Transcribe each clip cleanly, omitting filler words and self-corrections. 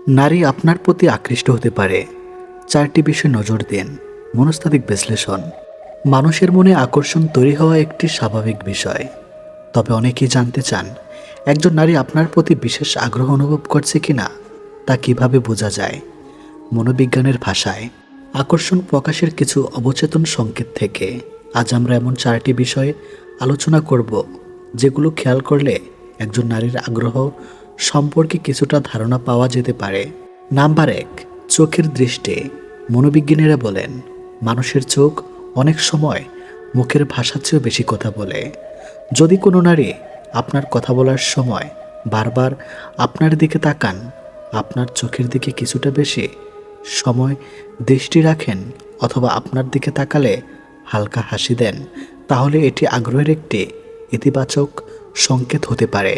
নারী আপনার প্রতি আকৃষ্ট হতে পারে। 4টি বিষয়ে নজর দিন। মনস্তাত্ত্বিক বিশ্লেষণ। মানুষের মনে আকর্ষণ তৈরি হওয়া একটি স্বাভাবিক বিষয়। তবে অনেকেই জানতে চান, একজন নারী আপনার প্রতি বিশেষ আগ্রহ অনুভব করছে কিনা তা কিভাবে বোঝা যায়। মনোবিজ্ঞানের ভাষায় আকর্ষণ প্রকাশের কিছু অবচেতন সংকেত থেকে আজ আমরা এমন 4টি বিষয়ে আলোচনা করব, যেগুলো খেয়াল করলে একজন নারীর আগ্রহ সম্পর্কে কিছুটা ধারণা পাওয়া যেতে পারে। নাম্বার 1, চোখের দৃষ্টি। মনোবিজ্ঞানীরা বলেন, মানুষের চোখ অনেক সময় মুখের ভাষার চেয়েও বেশি কথা বলে। যদি কোনো নারী আপনার কথা বলার সময় বারবার আপনার দিকে তাকান, আপনার চোখের দিকে কিছুটা বেশি সময় দৃষ্টি রাখেন, অথবা আপনার দিকে তাকালে হালকা হাসি দেন, তাহলে এটি আগ্রহের একটি ইতিবাচক সংকেত হতে পারে।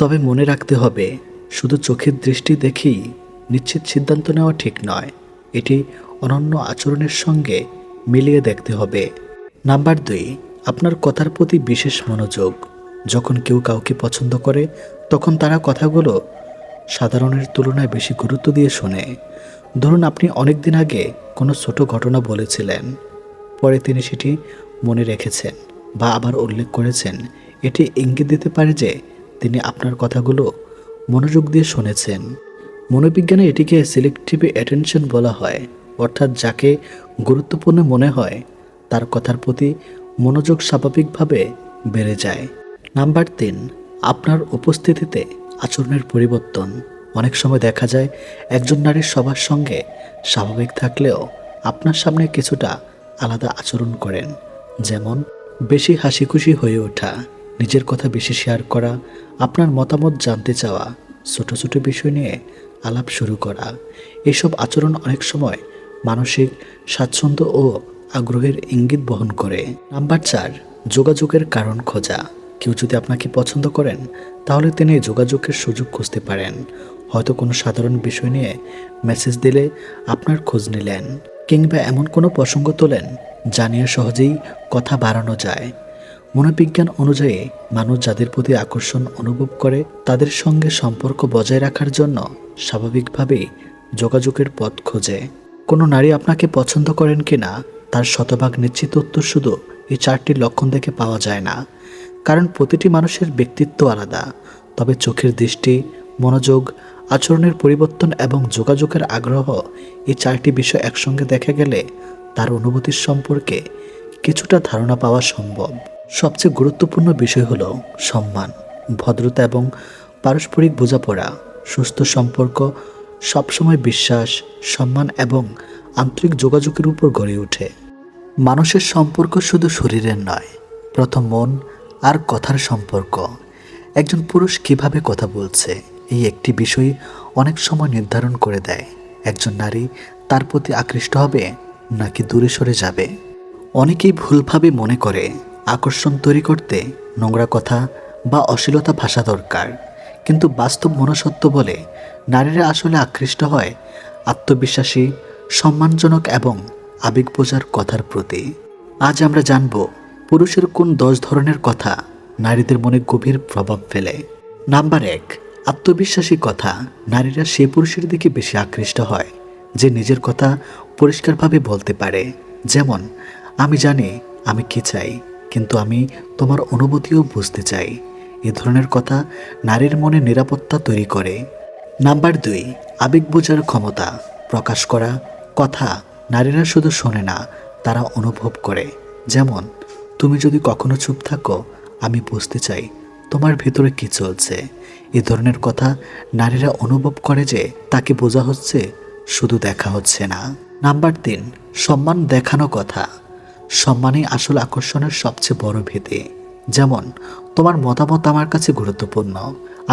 তবে মনে রাখতে হবে, শুধু চোখের দৃষ্টি দেখেই নিশ্চিত সিদ্ধান্ত নেওয়া ঠিক নয়। এটি অনন্য আচরণের সঙ্গে মিলিয়ে দেখতে হবে। নাম্বার 2, আপনার কথার প্রতি বিশেষ মনোযোগ। যখন কেউ কাউকে পছন্দ করে, তখন তারা কথাগুলো সাধারণের তুলনায় বেশি গুরুত্ব দিয়ে শোনে। ধরুন, আপনি অনেক দিন আগে কোনো ছোট ঘটনা বলেছিলেন, পরে তিনি সেটি মনে রেখেছেন বা আবার উল্লেখ করেছেন। এটি ইঙ্গিত দিতে পারে যে তিনি আপনার কথাগুলো মনোযোগ দিয়ে শুনেছেন। মনোবিজ্ঞানে এটিকে সিলেক্টিভ অ্যাটেনশন বলা হয়, অর্থাৎ যাকে গুরুত্বপূর্ণ মনে হয় তার কথার প্রতি মনোযোগ স্বাভাবিকভাবে বেড়ে যায়। নাম্বার 3, আপনার উপস্থিতিতে আচরণের পরিবর্তন। অনেক সময় দেখা যায় একজন নারীর সবার সঙ্গে স্বাভাবিক থাকলেও আপনার সামনে কিছুটা আলাদা আচরণ করেন। যেমন বেশি হাসি খুশি হয়ে ওঠা, নিজের কথা বেশি শেয়ার করা, আপনার মতামত জানতে চাওয়া, ছোট ছোট বিষয় নিয়ে আলাপ শুরু করা। এসব আচরণ অনেক সময় মানসিক স্বাচ্ছন্দ্য ও আগ্রহের ইঙ্গিত বহন করে। নাম্বার 4, যোগাযোগের কারণ খোঁজা। কেউ যদি আপনাকে পছন্দ করেন, তাহলে তিনি যোগাযোগের সুযোগ খুঁজতে পারেন। হয়তো কোনো সাধারণ বিষয় নিয়ে মেসেজ দিলে আপনার খোঁজ নিলেন, কিংবা এমন কোনো প্রসঙ্গ তোলেন যা নিয়ে সহজেই কথা বাড়ানো যায়। মনোবিজ্ঞান অনুযায়ী মানুষ যাদের প্রতি আকর্ষণ অনুভব করে তাদের সঙ্গে সম্পর্ক বজায় রাখার জন্য স্বাভাবিকভাবেই যোগাযোগের পথ খোঁজে। কোনো নারী আপনাকে পছন্দ করেন কিনা তার শতভাগ নিশ্চিত উত্তর শুধু এই 4টি লক্ষণ দেখে পাওয়া যায় না, কারণ প্রতিটি মানুষের ব্যক্তিত্ব আলাদা। তবে চোখের দৃষ্টি, মনোযোগ, আচরণের পরিবর্তন এবং যোগাযোগের আগ্রহ, এই 4টি বিষয় একসঙ্গে দেখা গেলে তার অনুভূতির সম্পর্কে কিছুটা ধারণা পাওয়া সম্ভব। সবচেয়ে গুরুত্বপূর্ণ বিষয় হলো সম্মান, ভদ্রতা এবং পারস্পরিক বোঝাপড়া। সুস্থ সম্পর্ক সবসময় বিশ্বাস, সম্মান এবং আন্তরিক যোগাযোগের উপর গড়ে ওঠে। মানুষের সম্পর্ক শুধু শরীরের নয়, প্রথম মন আর কথার সম্পর্ক। একজন পুরুষ কিভাবে কথা বলছে, এই একটি বিষয় অনেক সময় নির্ধারণ করে দেয় একজন নারী তার প্রতি আকৃষ্ট হবে নাকি দূরে সরে যাবে। অনেকেই ভুলভাবে মনে করে আকর্ষণ তৈরি করতে নোংরা কথা বা অশ্লীলতা ভাষা দরকার, কিন্তু বাস্তব মনুষ্যত্ব বলে নারীরা আসলে আকৃষ্ট হয় আত্মবিশ্বাসী, সম্মানজনক এবং আবেগ বোঝার কথার প্রতি। আজ আমরা জানব পুরুষের কোন 10 ধরনের কথা নারীদের মনে গভীর প্রভাব ফেলে। নাম্বার 1, আত্মবিশ্বাসী কথা। নারীরা সেই পুরুষের দিকে বেশি আকৃষ্ট হয় যে নিজের কথা পরিষ্কারভাবে বলতে পারে। যেমন, আমি জানি আমি কি চাই, কিন্তু আমি তোমার অনুভূতিও বুঝতে চাই। এ ধরনের কথা নারীর মনে নিরাপত্তা তৈরি করে। নাম্বার 2, আবেগ বোঝার ক্ষমতা প্রকাশ করা কথা নারীরা শুধু শোনে না, তারা অনুভব করে। যেমন, তুমি যদি কখনো চুপ থাকো, আমি বুঝতে চাই তোমার ভিতরে কি চলছে। এ ধরনের কথা নারীরা অনুভব করে যে তাকে বোঝা হচ্ছে, শুধু দেখা হচ্ছে না। নাম্বার 3, সম্মান দেখানো কথা। সম্মানই আসল আকর্ষণের সবচেয়ে বড় ভিত্তি। যেমন, তোমার মতামত আমার কাছে গুরুত্বপূর্ণ,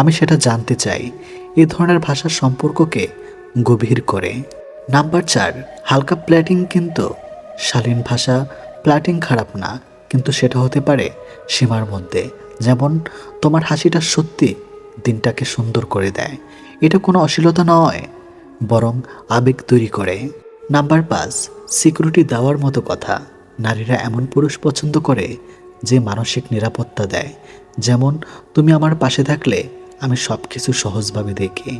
আমি সেটা জানতে চাই। এই ধরনের ভাষা সম্পর্ককে গভীর করে। নাম্বার 4, হালকা প্ল্যাটিং। কিন্তু শালীন ভাষা প্ল্যাটিং খারাপ না, কিন্তু সেটা হতে পারে সীমার মধ্যে। যেমন, তোমার হাসিটা সত্যি দিনটাকে সুন্দর করে দেয়। এটা কোনো অশ্লীলতা নয়, বরং আবেগ তৈরি করে। নাম্বার 5, সিকিউরিটি দেওয়ার মতো কথা। নারীরা এমন পুরুষ পছন্দ করে যে মানসিক নিরাপত্তা দেয়। যেমন, তুমি আমার পাশে থাকলে আমি সব কিছু সহজভাবে দেখি।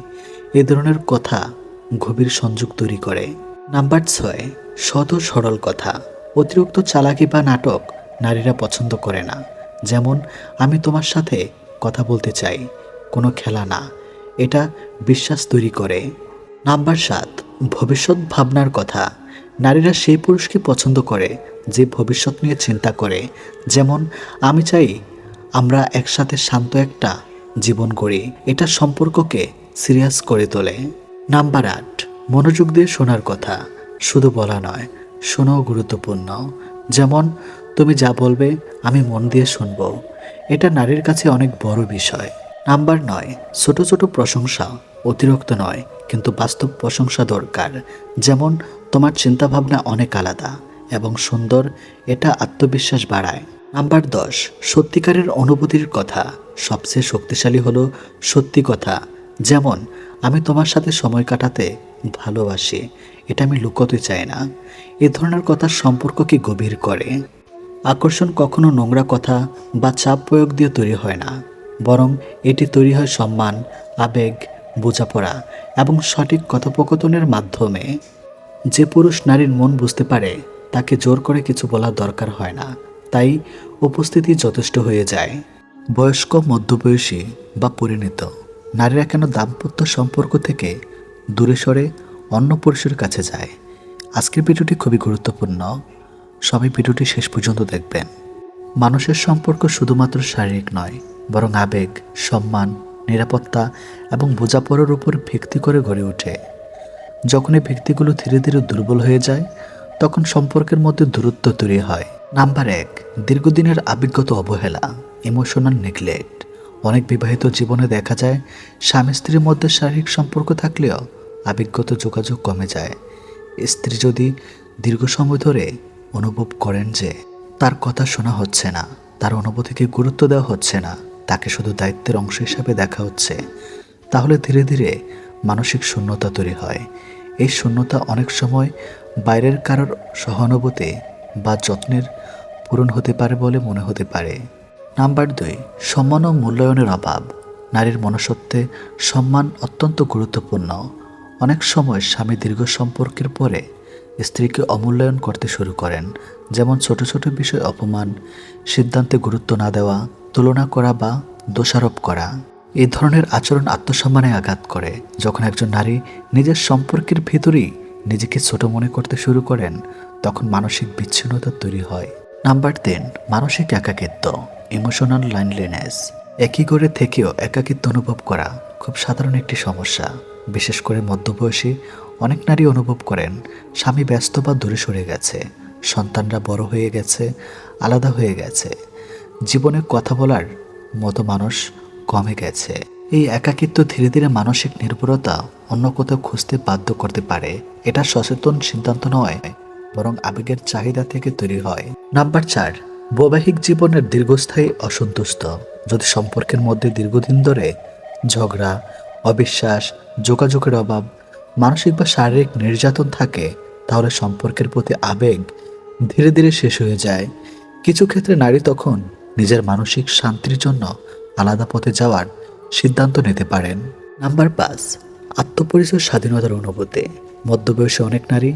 এ ধরনের কথা গভীর সংযোগ তৈরি করে। নাম্বার 6, সহজ সরল কথা। অতিরিক্ত চালাকি বা নাটক নারীরা পছন্দ করে না। যেমন, আমি তোমার সাথে কথা বলতে চাই, কোনো খেলা না। এটা বিশ্বাস তৈরি করে। নাম্বার 7, ভবিষ্যৎ ভাবনার কথা। নারীরা সেই পুরুষকে পছন্দ করে যে ভবিষ্যৎ নিয়ে চিন্তা করে। যেমন, আমি চাই আমরা একসাথে শান্ত একটা জীবন গড়ি। এটা সম্পর্ককে সিরিয়াস করে তোলে। নাম্বার 8, মনোযোগ দিয়ে শোনার কথা। শুধু বলা নয়, শোনাও গুরুত্বপূর্ণ। যেমন, তুমি যা বলবে আমি মন দিয়ে শুনব। এটা নারীর কাছে অনেক বড় বিষয়। নাম্বার 9, ছোট ছোট প্রশংসা। অতিরিক্ত নয়, কিন্তু বাস্তব প্রশংসা দরকার। যেমন, তোমার চিন্তাভাবনা অনেক আলাদা এবং সুন্দর। এটা আত্মবিশ্বাস বাড়ায়। নাম্বার 10, সত্যিকারের অনুভূতির কথা। সবচেয়ে শক্তিশালী হলো সত্যি কথা। যেমন, আমি তোমার সাথে সময় কাটাতে ভালোবাসি, এটা আমি লুকোতে চাই না। এ ধরনের কথা সম্পর্ককে গভীর করে। আকর্ষণ কখনো নোংরা কথা বা চাপ প্রয়োগ দিয়ে তৈরি হয় না, বরং এটি তৈরি হয় সম্মান, আবেগ, বোঝাপড়া এবং সঠিক কথোপকথনের মাধ্যমে। যে পুরুষ নারীর মন বুঝতে পারে, তাকে জোর করে কিছু বলার দরকার হয় না। তাই উপস্থিতি যথেষ্ট হয়ে যায়। বয়স্ক, মধ্যবয়সী বা পরিণত নারীরা কেন দাম্পত্য সম্পর্ক থেকে দূরে সরে অন্য পুরুষের কাছে যায়? আজকের ভিডিওটি খুবই গুরুত্বপূর্ণ। সবাই ভিডিওটি শেষ পর্যন্ত দেখবেন। মানুষের সম্পর্ক শুধুমাত্র শারীরিক নয়, বরং আবেগ, সম্মান, নিরাপত্তা এবং বোঝাপড়ার উপর ভিত্তি করে গড়ে ওঠে। যখন এই ভিত্তিগুলো ধীরে ধীরে দুর্বল হয়ে যায়, তখন সম্পর্কের মধ্যে দূরত্ব তৈরি হয়। নাম্বার 1, দীর্ঘদিনের আবেগগত অবহেলা, ইমোশনাল নেগলেক্ট। অনেক বিবাহিত জীবনে দেখা যায় স্বামী স্ত্রীর মধ্যে শারীরিক সম্পর্ক থাকলেও আবেগগত যোগাযোগ কমে যায়। স্ত্রী যদি দীর্ঘ সময় ধরে অনুভব করেন যে তার কথা শোনা হচ্ছে না, তার অনুভূতিকে গুরুত্ব দেওয়া হচ্ছে না, তাকে শুধু দায়িত্বের অংশ হিসাবে দেখা হচ্ছে, তাহলে ধীরে ধীরে মানসিক শূন্যতা তৈরি হয়। এই শূন্যতা অনেক সময় বাইরের কারোর সহানুভূতি বা যত্নের পূরণ হতে পারে বলে মনে হতে পারে। নাম্বার 2, সম্মান ও মূল্যায়নের অভাব। নারীর মনুষ্যত্বে সম্মান অত্যন্ত গুরুত্বপূর্ণ। অনেক সময় স্বামী দীর্ঘ সম্পর্কের পরে স্ত্রীকে অমূল্যায়ন করতে শুরু করেন। যেমন, ছোট ছোট বিষয় অপমান, সিদ্ধান্তে গুরুত্ব না দেওয়া, তুলনা করা বা দোষারোপ করা। এই ধরনের আচরণ আত্মসম্মানে আঘাত করে। যখন একজন নারী নিজের সম্পর্কের ভেতরেই নিজেকে ছোট মনে করতে শুরু করেন, তখন মানসিক বিচ্ছিন্নতা তৈরি হয়। নাম্বার 3, মানসিক একাকিত্ব, ইমোশনাল লাইনলিনেস। একই ঘরে থেকেও একাকিত্ব অনুভব করা খুব সাধারণ একটি সমস্যা। বিশেষ করে মধ্যবয়সী অনেক নারী অনুভব করেন স্বামী ব্যস্ত বা দূরে সরে গেছে, সন্তানরা বড় হয়ে গেছে, আলাদা হয়ে গেছে, জীবনে কথা বলার মতো মানুষ কমে গেছে। এই একাকিত্ব ধীরে ধীরে মানসিক নির্ভরতা অন্য কোথাও খুঁজতে বাধ্য করতে পারে। এটা সচেতন সিদ্ধান্ত নয়, বরং আবেগের চাহিদা থেকে তৈরি হয়। নাম্বার 4, বৈবাহিক জীবনের দীর্ঘস্থায়ী অসন্তুষ্ট। যদি সম্পর্কের মধ্যে দীর্ঘদিন ধরে ঝগড়া, অবিশ্বাস, যোগাযোগের অভাব, মানসিক বা শারীরিক নির্যাতন থাকে, তাহলে সম্পর্কের প্রতি আবেগ ধীরে ধীরে শেষ হয়ে যায়। কিছু ক্ষেত্রে নারী তখন নিজের মানসিক শান্তির জন্য আলাদা পথে যাওয়ার সিদ্ধান্ত নিতে পারেন। নাম্বার 5, আত্মপরিচয় স্বাধীনতার অনুভূতি। মধ্যবয়সী অনেক নারী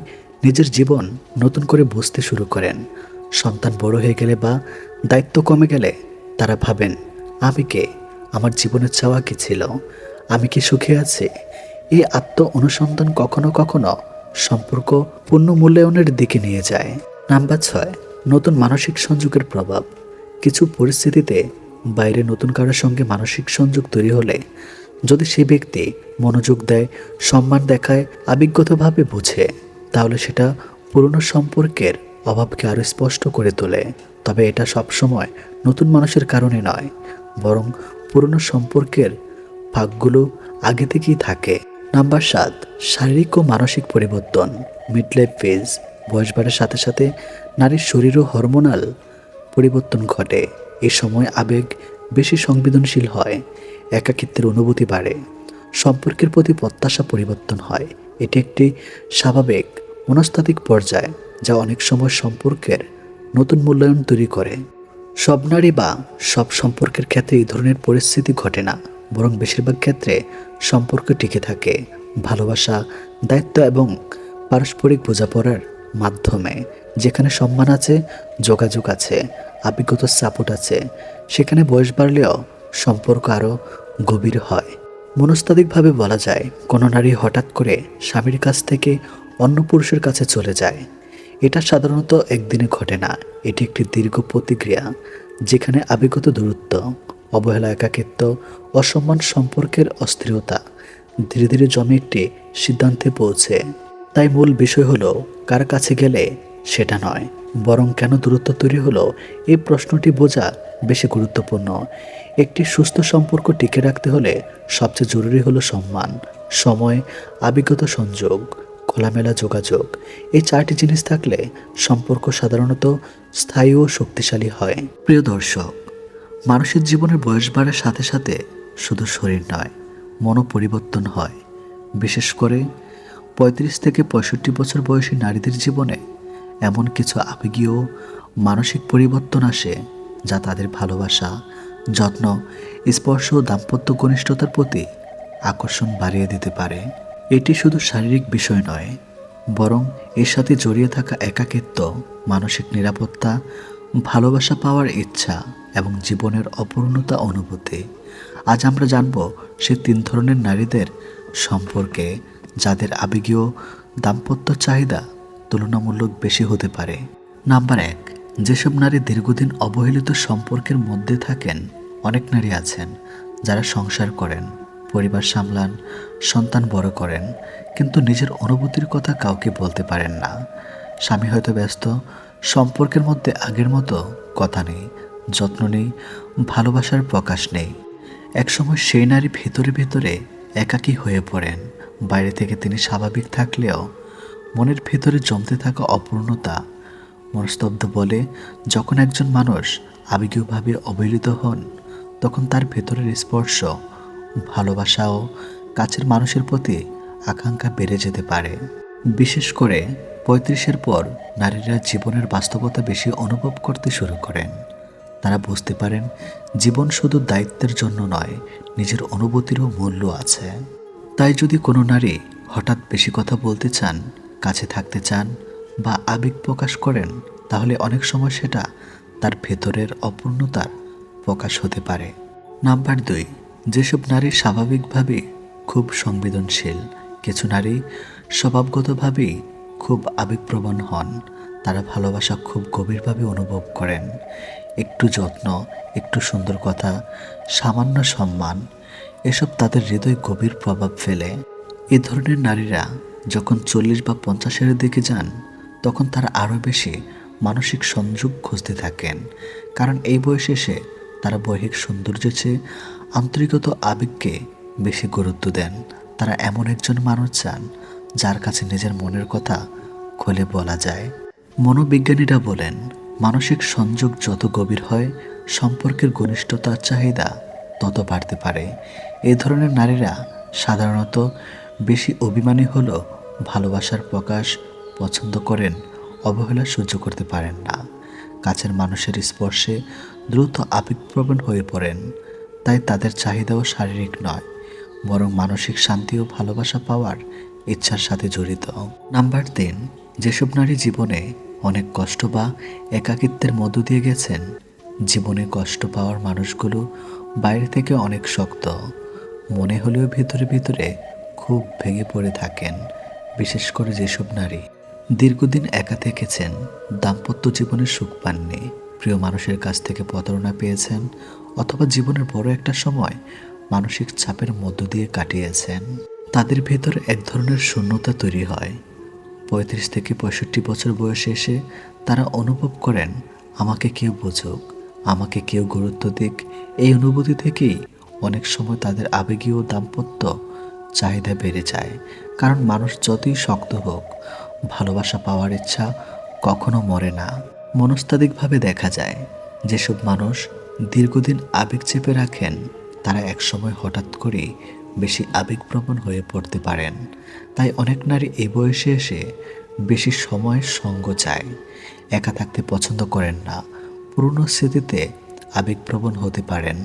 নিজের জীবন নতুন করে বুঝতে শুরু করেন। সন্তান বড় হয়ে গেলে বা দায়িত্ব কমে গেলে তারা ভাবেন, আমি কে, আমার জীবনের চাওয়া কি ছিল, আমি কি সুখে আছি। এই আত্ম অনুসন্ধান কখনো কখনো সম্পর্ক পূর্ণ মূল্যায়নের দিকে নিয়ে যায়। নাম্বার 6, নতুন মানসিক সংযোগের প্রভাব। কিছু পরিস্থিতিতে বাইরে নতুন কারোর সঙ্গে মানসিক সংযোগ তৈরি হলে যদি সে ব্যক্তি মনোযোগ দেয়, সম্মান দেখায়, আবেগগতভাবে বোঝে, তাহলে সেটা পুরনো সম্পর্কের অভাবকে আরও স্পষ্ট করে তোলে। তবে এটা সবসময় নতুন মানুষের কারণে নয়, বরং পুরনো সম্পর্কের ভাগগুলো আগে থেকেই থাকে। নাম্বার 7, শারীরিক ও মানসিক পরিবর্তন। মিডলাইফ ফেজ, বয়স বাড়ার সাথে সাথে নারীর শরীর ও হরমোনাল পরিবর্তন ঘটে। এই সময় আবেগ বেশি সংবেদনশীল হয়, একাকিত্বের অনুভূতি বাড়ে, সম্পর্কের প্রতি প্রত্যাশা পরিবর্তন হয়। এটি একটি স্বাভাবিক মনস্তাত্ত্বিক পর্যায়, যা অনেক সময় সম্পর্কের নতুন মূল্যায়ন তৈরি করে। সব নারী বা সব সম্পর্কের ক্ষেত্রে এই ধরনের পরিস্থিতি ঘটে না, বরং বেশিরভাগ ক্ষেত্রে সম্পর্ক টিকে থাকে ভালোবাসা, দায়িত্ব এবং পারস্পরিক বোঝাপড়ার মাধ্যমে। যেখানে সম্মান আছে, যোগাযোগ আছে, আবেগগত সাপোর্ট আছে, সেখানে বয়স বাড়লেও সম্পর্ক আরও গভীর হয়। মনস্তাত্ত্বিকভাবে বলা যায়, কোনো নারী হঠাৎ করে স্বামীর কাছ থেকে অন্য পুরুষের কাছে চলে যায়। এটা সাধারণত একদিনে ঘটে না, এটি একটি দীর্ঘ প্রতিক্রিয়া যেখানে আবেগগত দূরত্ব, অবহেলা, একাকিত্ব, অসম্মান, সম্পর্কের অস্থিরতা ধীরে ধীরে জমে একটি সিদ্ধান্তে পৌঁছে। তাই মূল বিষয় হলো কার কাছে গেলে সেটা নয়, বরং কেন দূরত্ব তৈরি হলো এই প্রশ্নটি বোঝা বেশি গুরুত্বপূর্ণ। একটি সুস্থ সম্পর্ক টিকে রাখতে হলে সবচেয়ে জরুরি হলো সম্মান, সময়, আবেগগত সংযোগ, খোলামেলা যোগাযোগ। এই চারটি জিনিস থাকলে সম্পর্ক সাধারণত স্থায়ী ও শক্তিশালী হয়। প্রিয় দর্শক, মানুষের জীবনের বয়স বাড়ার সাথে সাথে শুধু শরীর নয়, মনও পরিবর্তন হয়। বিশেষ করে ৩৫ থেকে ৬৫ বছর বয়সী নারীদের জীবনে এমন কিছু আবেগীয় মানসিক পরিবর্তন আসে যা তাদের ভালোবাসা, যত্ন, স্পর্শ ও দাম্পত্য ঘনিষ্ঠতার প্রতি আকর্ষণ বাড়িয়ে দিতে পারে। এটি শুধু শারীরিক বিষয় নয়, বরং এর সাথে জড়িয়ে থাকা একাকিত্ব, মানসিক নিরাপত্তা, ভালোবাসা পাওয়ার ইচ্ছা এবং জীবনের অপূর্ণতা অনুভূতি। আজ আমরা জানব সে ৩ ধরনের নারীদের সম্পর্কে যাদের আবেগীয় দাম্পত্য চাহিদা তুলনামূলক বেশি হতে পারে। নাম্বার ১, যেসব নারী দীর্ঘদিন অবহেলিত সম্পর্কের মধ্যে থাকেন। অনেক নারী আছেন যারা সংসার করেন, পরিবার সামলান, সন্তান বড় করেন, কিন্তু নিজের অনুভূতির কথা কাউকে বলতে পারেন না। স্বামী হয়তো ব্যস্ত, সম্পর্কের মধ্যে আগের মতো কথা নেই, যত্ন নেই, ভালোবাসার প্রকাশ নেই। একসময় সেই নারী ভেতরে ভেতরে একাকী হয়ে পড়েন। বাইরে থেকে তিনি স্বাভাবিক থাকলেও মনের ভেতরে জমতে থাকা অপূর্ণতা মনস্তব্ধ বলে। যখন একজন মানুষ আবেগীয়ভাবে অবহেলিত হন, তখন তার ভেতরের স্পর্শ, ভালোবাসা ও কাছের মানুষের প্রতি আকাঙ্ক্ষা বেড়ে যেতে পারে। বিশেষ করে ৩৫-এর পর নারীরা জীবনের বাস্তবতা বেশি অনুভব করতে শুরু করেন। তারা বুঝতে পারেন জীবন শুধু দায়িত্বের জন্য নয়, নিজের অনুভূতিরও মূল্য আছে। তাই যদি কোনো নারী হঠাৎ বেশি কথা বলতে চান, কাছে থাকতে চান বা আবেগ প্রকাশ করেন, তাহলে অনেক সময় সেটা তার ভেতরের অপূর্ণতার প্রকাশ হতে পারে। নাম্বার ২, যেসব নারী স্বাভাবিকভাবে খুব সংবেদনশীল। কিছু নারী স্বভাবগতভাবেই খুব আবেগপ্রবণ হন। তারা ভালোবাসা খুব গভীরভাবে অনুভব করেন। একটু যত্ন, একটু সুন্দর কথা, সামান্য সম্মান, এসব তাদের হৃদয়ে গভীর প্রভাব ফেলে। এ ধরনের নারীরা যখন ৪০ বা ৫০-এর দিকে যান, তখন তারা আরও বেশি মানসিক সংযোগ খুঁজতে থাকেন। কারণ এই বয়সে এসে তারা বৈহিক সৌন্দর্যের চেয়ে আন্তরিকত আবেগকে বেশি গুরুত্ব দেন। তারা এমন একজন মানুষ চান যার কাছে নিজের মনের কথা খুলে বলা যায়। মনোবিজ্ঞানীরা বলেন, মানসিক সংযোগ যত গভীর হয়, সম্পর্কের ঘনিষ্ঠতার চাহিদা তত বাড়তে পারে। এই ধরনের নারীরা সাধারণত বেশি অভিমানী হলেও ভালোবাসার প্রকাশ পছন্দ করেন, অবহেলা সহ্য করতে পারেন না, কাছের মানুষের স্পর্শে দ্রুত আবেগপ্রবণ হয়ে পড়েন। তাই তাদের চাহিদাও শারীরিক নয়, বরং মানসিক শান্তি ও ভালোবাসা পাওয়ার ইচ্ছার সাথে জড়িত। নাম্বার ৩, যেসব নারী জীবনে অনেক কষ্ট বা একাকিত্বের মধ্য দিয়ে গেছেন। জীবনে কষ্ট পাওয়ার মানুষগুলো বাইরে থেকে অনেক শক্ত মনে হলেও ভিতরে ভিতরে খুব ভেঙে পড়ে থাকেন। বিশেষ করে যেসব নারী দীর্ঘদিন একা থেকেছেন, দাম্পত্য জীবনে সুখ পাননি, প্রিয় মানুষের কাছ থেকে প্রতারণা পেয়েছেন, অথবা জীবনের বড় একটা সময় মানসিক চাপের মধ্য দিয়ে কাটিয়েছেন, তাদের ভেতর এক ধরনের শূন্যতা তৈরি হয়। ৩৫ থেকে ৬৫ বছর বয়সে এসে তারা অনুভব করেন, আমাকে কেউ বুঝুক, আমাকে কেউ গুরুত্ব দিক। এই অনুভূতি থেকেই অনেক সময় তাদের আবেগীয় দাম্পত্য চাহিদা বেড়ে যায়। কারণ মানুষ যতই শক্ত হোক, ভালোবাসা পাওয়ার ইচ্ছা কখনো মরে না। মনস্তাত্ত্বিকভাবে দেখা যায়, যেসব মানুষ দীর্ঘদিন আবেগ চেপে রাখেন, তারা একসময় হঠাৎ করেই বেশি আবেগপ্রবণ হয়ে পড়তে পারেন। তাই অনেক নারী এই বয়সে এসে বেশি সময় সঙ্গ চায়, একা থাকতে পছন্দ করেন না, পুরনো স্মৃতিতে আবেগপ্রবণ হতে পারেন।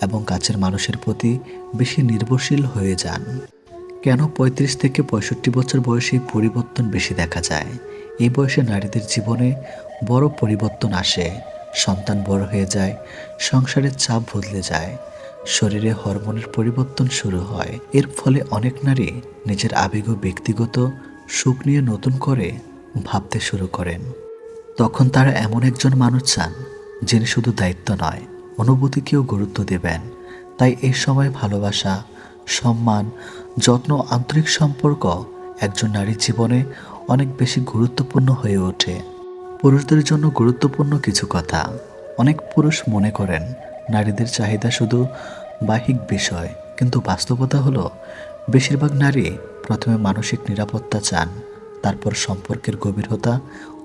এবং কাছের মানুষের প্রতি বেশি নির্ভরশীল হয়ে যান। কেন ৩৫ থেকে ৬৫ বছর বয়সে পরিবর্তন বেশি দেখা যায়? এই বয়সে নারীদের জীবনে বড় পরিবর্তন আসে। সন্তান বড় হয়ে যায়, সংসারের চাপ বদলে যায়, শরীরে হরমোনের পরিবর্তন শুরু হয়। এর ফলে অনেক নারী নিজের আবেগ ও ব্যক্তিগত সুখ নিয়ে নতুন করে ভাবতে শুরু করেন। তখন তারা এমন একজন মানুষ চান যিনি শুধু দায়িত্ব নয়, অনুভূতিকেও গুরুত্ব দেবেন। তাই এই সময় ভালোবাসা, সম্মান, যত্ন, আন্তরিক সম্পর্ক একজন নারীর জীবনে অনেক বেশি গুরুত্বপূর্ণ হয়ে ওঠে। পুরুষদের জন্য গুরুত্বপূর্ণ কিছু কথা। অনেক পুরুষ মনে করেন নারীদের চাহিদা শুধু বাহ্যিক বিষয়, কিন্তু বাস্তবতা হলো বেশিরভাগ নারী প্রথমে মানসিক নিরাপত্তা চান, তারপর সম্পর্কের গভীরতা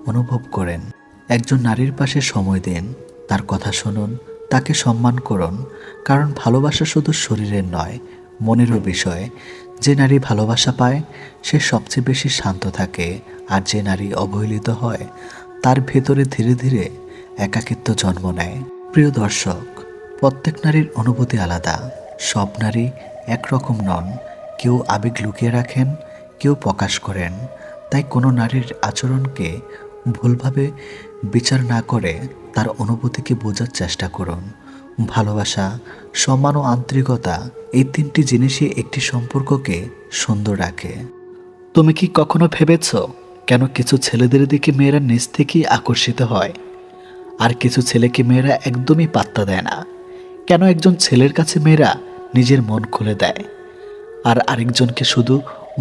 অনুভব করেন। একজন নারীর পাশে সময় দিন, তার কথা শুনুন, তাকে সম্মান করুন, কারণ ভালোবাসা শুধু শরীরের নয়, মনেরও বিষয়। যে নারী ভালোবাসা পায় সে সবচেয়ে বেশি শান্ত থাকে, আর যে নারী অবহেলিত হয় তার ভেতরে ধীরে ধীরে একাকিত্ব জন্ম নেয়। প্রিয় দর্শক, প্রত্যেক নারীর অনুভূতি আলাদা। সব নারী একরকম নন। কেউ আবেগ লুকিয়ে রাখেন, কেউ প্রকাশ করেন। তাই কোনো নারীর আচরণকে ভুলভাবে বিচার না করে তার অনুভূতিকে বোঝার চেষ্টা করুন। ভালোবাসা, সম্মান ও আন্তরিকতা, এই তিনটি জিনিসই একটি সম্পর্ককে সুন্দর রাখে। তুমি কি কখনো ভেবেছ কেন কিছু ছেলেদের দিকে মেয়েরা নিজ থেকেই আকর্ষিত হয়, আর কিছু ছেলেকে মেয়েরা একদমই পাত্তা দেয় না? কেন একজন ছেলের কাছে মেয়েরা নিজের মন খুলে দেয়, আর আরেকজনকে শুধু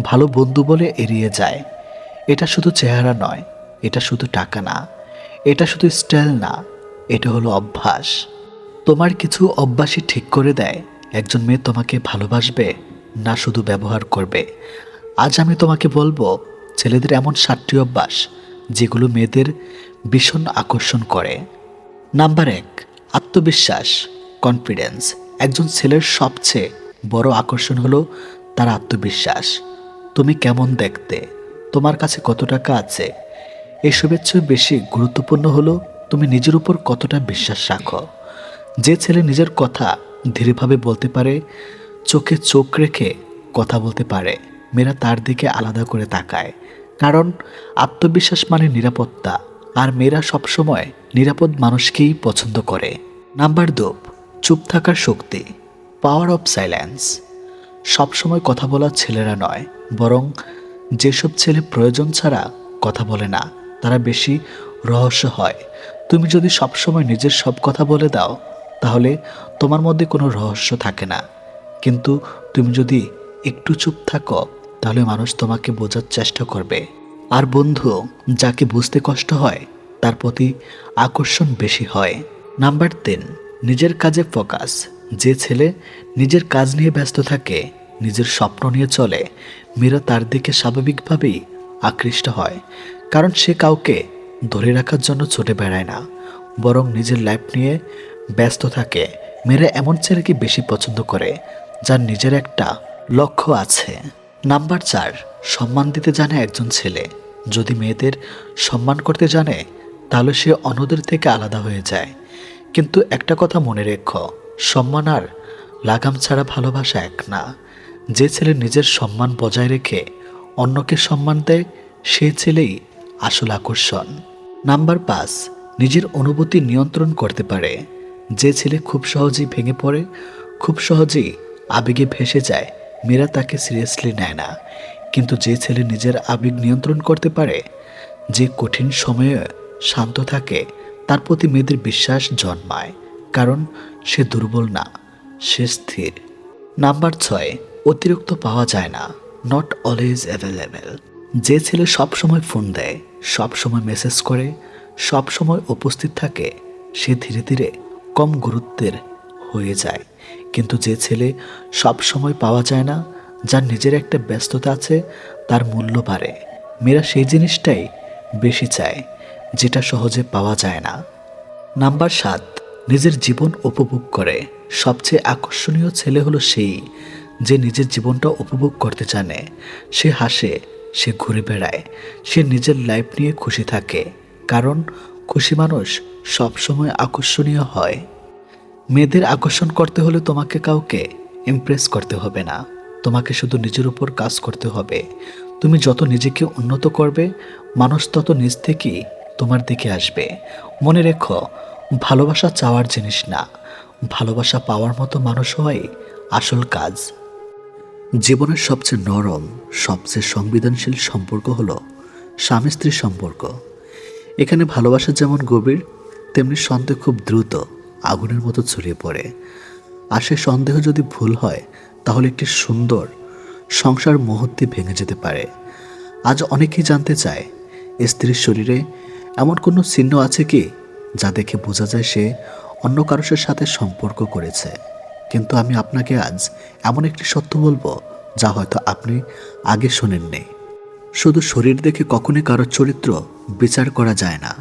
ভালো বন্ধু বলে এড়িয়ে যায়? এটা শুধু চেহারা নয়, এটা শুধু টাকা না, এটা শুধু স্টাইল না, এটা হলো অভ্যাস। তোমার কিছু অভ্যাসই ঠিক করে দেয় একজন মেয়ে তোমাকে ভালোবাসবে না শুধু ব্যবহার করবে। আজ আমি তোমাকে বলবো ছেলেদের এমন 7টি অভ্যাস যেগুলো মেয়েদের ভীষণ আকর্ষণ করে। নাম্বার 1, আত্মবিশ্বাস, কনফিডেন্স। একজন ছেলের সবচেয়ে বড় আকর্ষণ হলো তার আত্মবিশ্বাস। তুমি কেমন দেখতে, তোমার কাছে কত টাকা আছে, এসবের চেয়ে বেশি গুরুত্বপূর্ণ হলো তুমি নিজের উপর কতটা বিশ্বাস রাখো। যে ছেলে নিজের কথা ধীরেভাবে বলতে পারে, চোখে চোখ রেখে কথা বলতে পারে, মেয়েরা তার দিকে আলাদা করে তাকায়। কারণ আত্মবিশ্বাস মানে নিরাপত্তা, আর মেয়েরা সবসময় নিরাপদ মানুষকেই পছন্দ করে। নাম্বার 2, চুপ থাকার শক্তি, পাওয়ার অফ সাইলেন্স। সবসময় কথা বলা ছেলেরা নয়, বরং যেসব ছেলে প্রয়োজন ছাড়া কথা বলে না তারা বেশি রহস্য হয়। তুমি যদি সবসময় নিজের সব কথা বলে দাও তাহলে তোমার মধ্যে কোনো রহস্য থাকে না। কিন্তু তুমি যদি একটু চুপ থাকো তাহলে মানুষ তোমাকে বোঝার চেষ্টা করবে। আর বন্ধু, যাকে বুঝতে কষ্ট হয় তার প্রতি আকর্ষণ বেশি হয়। নাম্বার 3, নিজের কাজে ফোকাস। যে ছেলে নিজের কাজ নিয়ে ব্যস্ত থাকে, নিজের স্বপ্ন নিয়ে চলে, মেয়েরা তার দিকে স্বাভাবিকভাবেই আকৃষ্ট হয়। কারণ সে কাউকে ধরে রাখার জন্য ছুটে বেড়ায় না, বরং নিজের লাইফ নিয়ে ব্যস্ত থাকে। মেয়েরা এমন ছেলেকে বেশি পছন্দ করে যার নিজের একটা লক্ষ্য আছে। নাম্বার 4, সম্মান দিতে জানে একজন ছেলে। যদি মেয়েদের সম্মান করতে জানে তাহলে সে অন্যদের থেকে আলাদা হয়ে যায়। কিন্তু একটা কথা মনে রেখো, সম্মান আর লাগাম ছাড়া ভালোবাসা এক না। যে ছেলে নিজের সম্মান বজায় রেখে অন্যকে সম্মান দেয় সেই ছেলেই আসল আকর্ষণ। নাম্বার 5, নিজের অনুভূতি নিয়ন্ত্রণ করতে পারে। যে ছেলে খুব সহজেই ভেঙে পড়ে, খুব সহজেই আবেগে ভেসে যায়, মেয়েরা তাকে সিরিয়াসলি নেয় না। কিন্তু যে ছেলে নিজের আবেগ নিয়ন্ত্রণ করতে পারে, যে কঠিন সময়ে শান্ত থাকে, তার প্রতি মেয়েদের বিশ্বাস জন্মায়। কারণ সে দুর্বল না, সে স্থির। নাম্বার 6, অতিরিক্ত পাওয়া যায় না, নট অলওয়েজ অ্যাভেলেবেল। যে ছেলে সব সময় ফোন দেয়, সব সময় মেসেজ করে, সব সময় উপস্থিত থাকে, সে ধীরে ধীরে কম গুরুত্বের হয়ে যায়। কিন্তু যে ছেলে সব সময় পাওয়া যায় না, যার নিজের একটা ব্যস্ততা আছে, তার মূল্য বাড়ে। মেয়েরা সেই জিনিসটাই বেশি চায় যেটা সহজে পাওয়া যায় না। নাম্বার 7, নিজের জীবন উপভোগ করে। সবচেয়ে আকর্ষণীয় ছেলে হলো সেই যে নিজের জীবনটা উপভোগ করতে জানে। সে হাসে, সে ঘুরে বেড়ায়, সে নিজের লাইফ নিয়ে খুশি থাকে। কারণ খুশি মানুষ সবসময় আকর্ষণীয় হয়। মেয়েদের আকর্ষণ করতে হলে তোমাকে কাউকে ইমপ্রেস করতে হবে না, তোমাকে শুধু নিজের উপর কাজ করতে হবে। তুমি যত নিজেকে উন্নত করবে, মানুষ তত নিজ থেকেই তোমার দিকে আসবে। মনে রেখো, ভালোবাসা চাওয়ার জিনিস না, ভালোবাসা পাওয়ার মতো মানুষ হওয়াই আসল কাজ। জীবনের সবচেয়ে নরম, সবচেয়ে সংবেদনশীল সম্পর্ক হলো স্বামী স্ত্রীর সম্পর্ক। এখানে ভালোবাসা যেমন গভীর, তেমনি সন্দেহ খুব দ্রুত আগুনের মতো ছড়িয়ে পড়ে। আর সে সন্দেহ যদি ভুল হয়, তাহলে একটি সুন্দর সংসার মুহূর্তে ভেঙে যেতে পারে। আজ অনেকেই জানতে চায়, স্ত্রীর শরীরে এমন কোনো চিহ্ন আছে কি যা দেখে বোঝা যায় সে অন্য কারোর সাথে সম্পর্ক করেছে। কিন্তু আমি আপনাকে আজ এমন একটি সত্য বলবো যা হয়তো আপনি আগে শোনেননি। শুধু শরীর দেখে কখনই কারোর চরিত্র বিচার করা যায় না।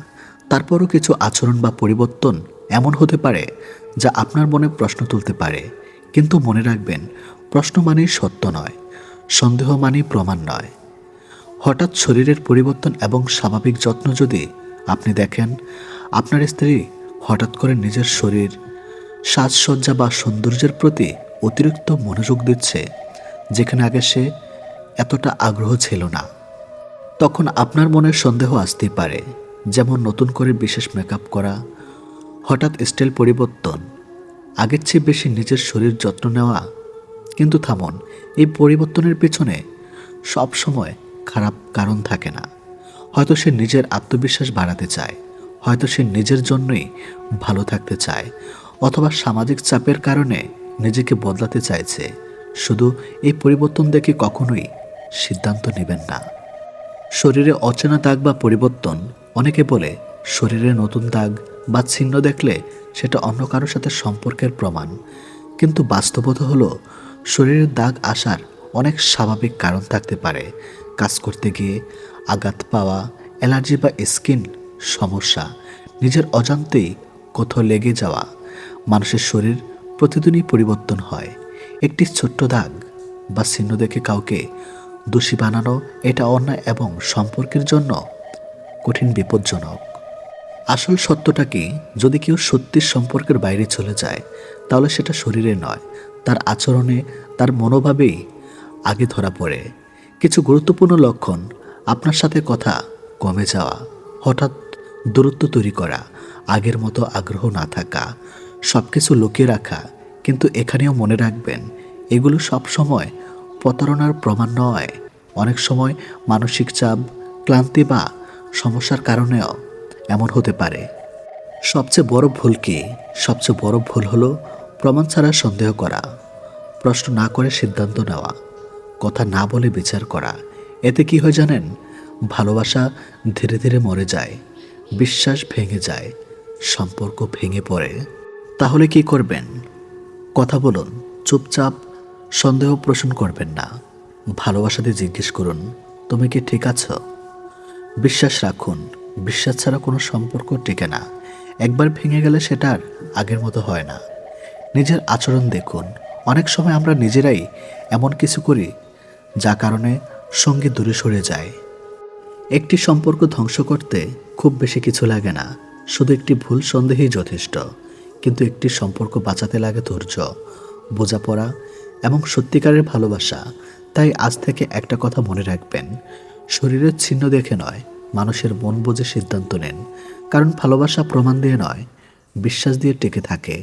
তারপরও কিছু আচরণ বা পরিবর্তন এমন হতে পারে যা আপনার মনে প্রশ্ন তুলতে পারে। কিন্তু মনে রাখবেন, প্রশ্ন মানেই সত্য নয়, সন্দেহ মানেই প্রমাণ নয়। হঠাৎ শরীরের পরিবর্তন এবং স্বাভাবিক যত্ন যদি আপনি দেখেন, আপনার স্ত্রী হঠাৎ করে নিজের শরীর, সাজসজ্জা বা সৌন্দর্যের প্রতি অতিরিক্ত মনোযোগ দিচ্ছে, যেখানে আগে সে এতটা আগ্রহ ছিল না, তখন আপনার মনে সন্দেহ আসতেই পারে। যেমন নতুন করে বিশেষ মেকআপ করা, হঠাৎ স্টাইল পরিবর্তন, আগের চেয়ে বেশি নিজের শরীর যত্ন নেওয়া। কিন্তু থামুন, এই পরিবর্তনের পেছনে সব সময় খারাপ কারণ থাকে না। হয়তো সে নিজের আত্মবিশ্বাস বাড়াতে চায়, হয়তো সে নিজের জন্যই ভালো থাকতে চায়, অথবা সামাজিক চাপের কারণে নিজেকে বদলাতে চাইছে। শুধু এই পরিবর্তন দেখে কখনোই সিদ্ধান্ত নেবেন না। শরীরে অচেনা দাগ বা পরিবর্তন, অনেকে বলে শরীরে নতুন দাগ বা চিহ্ন দেখলে সেটা অন্য কারোর সাথে সম্পর্কের প্রমাণ। কিন্তু বাস্তবতা হলো, শরীরের দাগ আসার অনেক স্বাভাবিক কারণ থাকতে পারে। কাজ করতে গিয়ে আঘাত পাওয়া, অ্যালার্জি বা স্কিন সমস্যা, নিজের অজান্তেই কোথাও লেগে যাওয়া। মানুষের শরীর প্রতিদিনই পরিবর্তন হয়। একটি ছোট্ট দাগ বা চিহ্ন দেখে কাউকে দোষী বানানো, এটা অন্যায় এবং সম্পর্কের জন্য কঠিন বিপজ্জনক। আসল সত্যটা কি, যদি কেউ সত্যির সম্পর্কের বাইরে চলে যায়, তাহলে সেটা শরীরে নয়, তার আচরণে, তার মনোভাবেই আগে ধরা পড়ে। কিছু গুরুত্বপূর্ণ লক্ষণ: আপনার সাথে কথা কমে যাওয়া, হঠাৎ দূরত্ব তৈরি করা, আগের মতো আগ্রহ না থাকা, সব কিছু লুকিয়ে রাখা। কিন্তু এখানেও মনে রাখবেন, এগুলো সব সময় প্রতারণার প্রমাণ নয়। অনেক সময় মানসিক চাপ, ক্লান্তি বা সমস্যার কারণেও এমন হতে পারে। সবচেয়ে বড় ভুল কি? সবচেয়ে বড় ভুল হলো প্রমাণ ছাড়া সন্দেহ করা, প্রশ্ন না করে সিদ্ধান্ত নেওয়া, কথা না বলে বিচার করা। এতে কি হয় জানেন? ভালোবাসা ধীরে ধীরে মরে যায়, বিশ্বাস ভেঙে যায়, সম্পর্ক ভেঙে পড়ে। তাহলে কি করবেন? কথা বলুন, চুপচাপ সন্দেহ পোষণ করবেন না। ভালোবাসাতে জিজ্ঞেস করুন, তুমি কি ঠিক আছো? বিশ্বাস রাখুন, বিশ্বাস ছাড়া কোনো সম্পর্ক টিকে না। একবার ভেঙে গেলে সেটা আর আগের মতো হয় না। নিজের আচরণ দেখুন, অনেক সময় আমরা নিজেরাই এমন কিছু করি যা কারণে সঙ্গী দূরে সরে যায়। একটি সম্পর্ক ধ্বংস করতে খুব বেশি কিছু লাগে না, শুধু একটি ভুল সন্দেহই যথেষ্ট। কিন্তু একটি সম্পর্ক বাঁচাতে লাগে ধৈর্য, বোঝাপড়া এবং সত্যিকারের ভালোবাসা। তাই আজ থেকে একটা কথা মনে রাখবেন, শরীরের চিহ্ন দেখে নয়, মানুষের মন বুঝে সিদ্ধান্ত নেন। কারণ ভালোবাসা প্রমাণ দিয়ে নয়, বিশ্বাস দিয়ে টিকে থাকে।